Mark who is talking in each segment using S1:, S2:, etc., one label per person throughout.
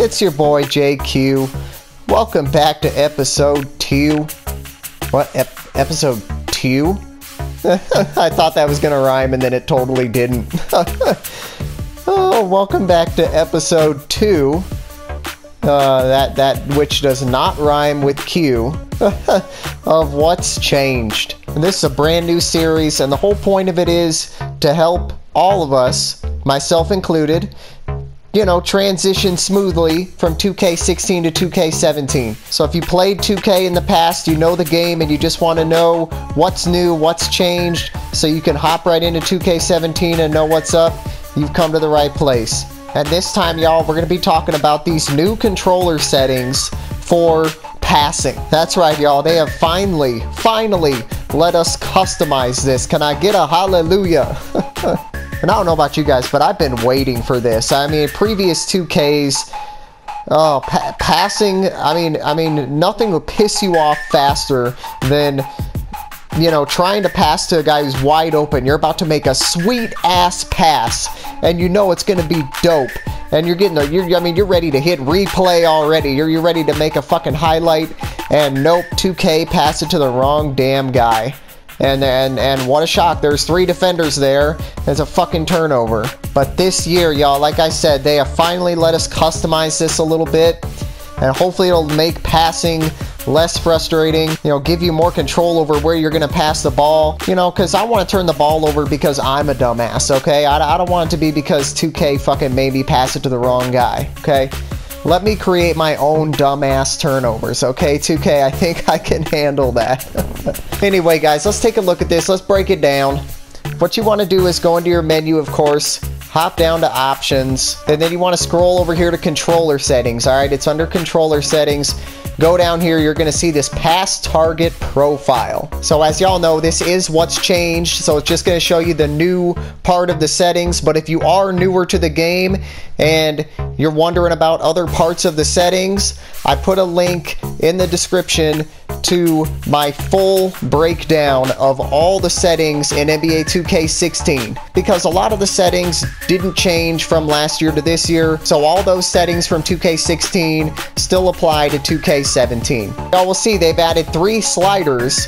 S1: It's your boy JQ. Welcome back to episode 2. What? Episode 2? I thought that was gonna rhyme and then it totally didn't. Oh, welcome back to episode 2. That which does not rhyme with Q. Of What's Changed. And this is a brand new series, and the whole point of it is to help all of us, myself included, you know, transition smoothly from 2K16 to 2K17. So if you played 2K in the past, you know the game, and you just want to know what's new, what's changed, so you can hop right into 2K17 and know what's up, you've come to the right place. And this time, y'all, we're going to be talking about these new controller settings for passing. That's right, y'all. They have finally let us customize this. Can I get a hallelujah? And I don't know about you guys, but I've been waiting for this. I mean, previous 2Ks, passing, I mean, nothing will piss you off faster than, you know, trying to pass to a guy who's wide open. You're about to make a sweet ass pass, and you know it's gonna be dope. And you're getting you're ready to hit replay already. You're ready to make a fucking highlight, and nope, 2K pass it to the wrong damn guy. And what a shock. There's 3 defenders there. It's a fucking turnover. But this year, y'all, like I said, they have finally let us customize this a little bit. And hopefully it'll make passing less frustrating, you know, give you more control over where you're going to pass the ball, you know, because I want to turn the ball over because I'm a dumbass, okay? I don't want it to be because 2K fucking made me pass it to the wrong guy, okay? Let me create my own dumbass turnovers, okay, 2K? I think I can handle that. Anyway, guys, let's take a look at this. Let's break it down. What you want to do is go into your menu, of course, hop down to options, and then you want to scroll over here to controller settings. All right, it's under controller settings. Go down here, you're going to see this pass target profile. So as y'all know, this is what's changed, so it's just going to show you the new part of the settings. But if you are newer to the game and you're wondering about other parts of the settings, I put a link in the description to my full breakdown of all the settings in NBA 2K16, because a lot of the settings didn't change from last year to this year, so all those settings from 2K16 still apply to 2K17. Y'all will see they've added 3 sliders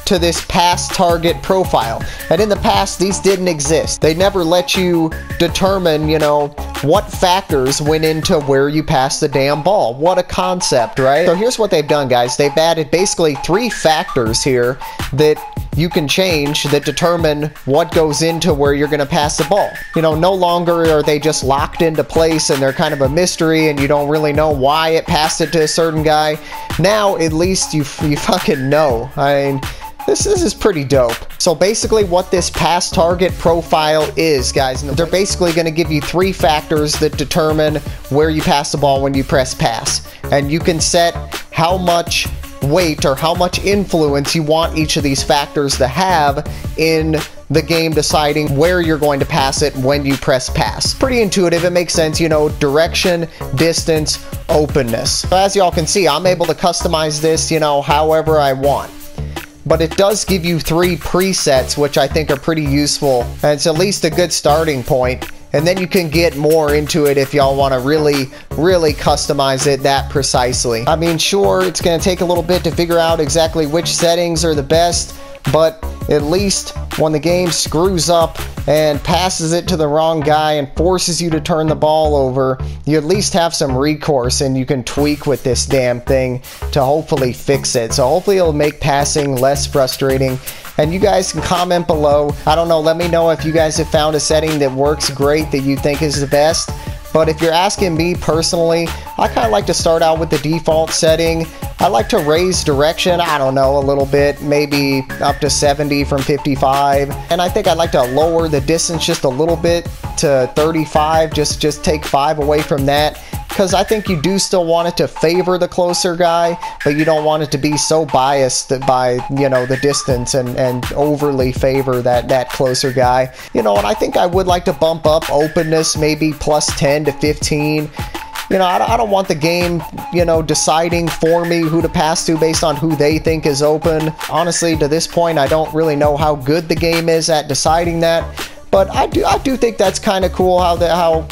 S1: to this pass target profile, and in the past these didn't exist. They never let you determine, you know, what factors went into where you pass the damn ball. What a concept, right? So here's what they've done, guys. They've added basically 3 factors here that you can change that determine what goes into where you're going to pass the ball. You know, no longer are they just locked into place and they're kind of a mystery and you don't really know why it passed it to a certain guy. Now at least you fucking know. I mean, this is pretty dope. So basically what this pass target profile is, guys, they're basically going to give you 3 factors that determine where you pass the ball when you press pass. And you can set how much weight or how much influence you want each of these factors to have in the game deciding where you're going to pass it when you press pass. Pretty intuitive, it makes sense, you know, direction, distance, openness. So as y'all can see, I'm able to customize this, you know, however I want. But it does give you 3 presets, which I think are pretty useful, and it's at least a good starting point. And then you can get more into it if y'all want to really customize it that precisely. I mean, sure, it's going to take a little bit to figure out exactly which settings are the best, but at least when the game screws up and passes it to the wrong guy and forces you to turn the ball over, you at least have some recourse and you can tweak with this damn thing to hopefully fix it. So hopefully it'll make passing less frustrating. And you guys can comment below. I don't know, let me know if you guys have found a setting that works great that you think is the best. But if you're asking me personally, I kind of like to start out with the default setting. I like to raise direction, I don't know, a little bit, maybe up to 70 from 55. And I think I'd like to lower the distance just a little bit to 35, just take 5 away from that. Because I think you do still want it to favor the closer guy, but you don't want it to be so biased by, you know, the distance and overly favor that closer guy. You know, and I think I would like to bump up openness, maybe plus 10 to 15. You know, I don't want the game, you know, deciding for me who to pass to based on who they think is open. Honestly, to this point, I don't really know how good the game is at deciding that. But I do think that's kind of cool how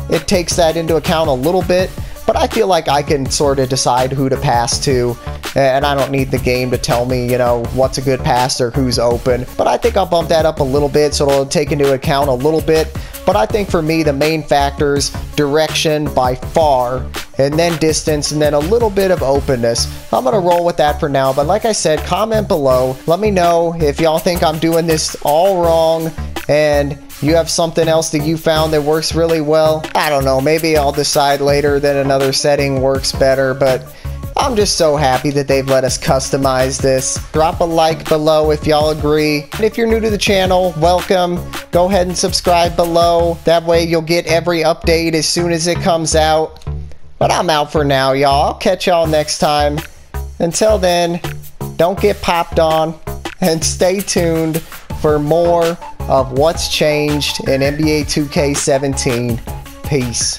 S1: it takes that into account a little bit. but I feel like I can sort of decide who to pass to, and I don't need the game to tell me, you know, what's a good pass or who's open. But I think I'll bump that up a little bit so it'll take into account a little bit. But I think for me, the main factors, direction by far, and then distance, and then a little bit of openness. I'm gonna roll with that for now, but like I said, comment below. Let me know if y'all think I'm doing this all wrong, and you have something else that you found that works really well. I don't know, maybe I'll decide later that another setting works better, but I'm just so happy that they've let us customize this. Drop a like below if y'all agree. And if you're new to the channel, welcome. Go ahead and subscribe below. That way you'll get every update as soon as it comes out. But I'm out for now, y'all. I'll catch y'all next time. Until then, don't get popped on, and stay tuned for more of what's changed in NBA 2K17. Peace.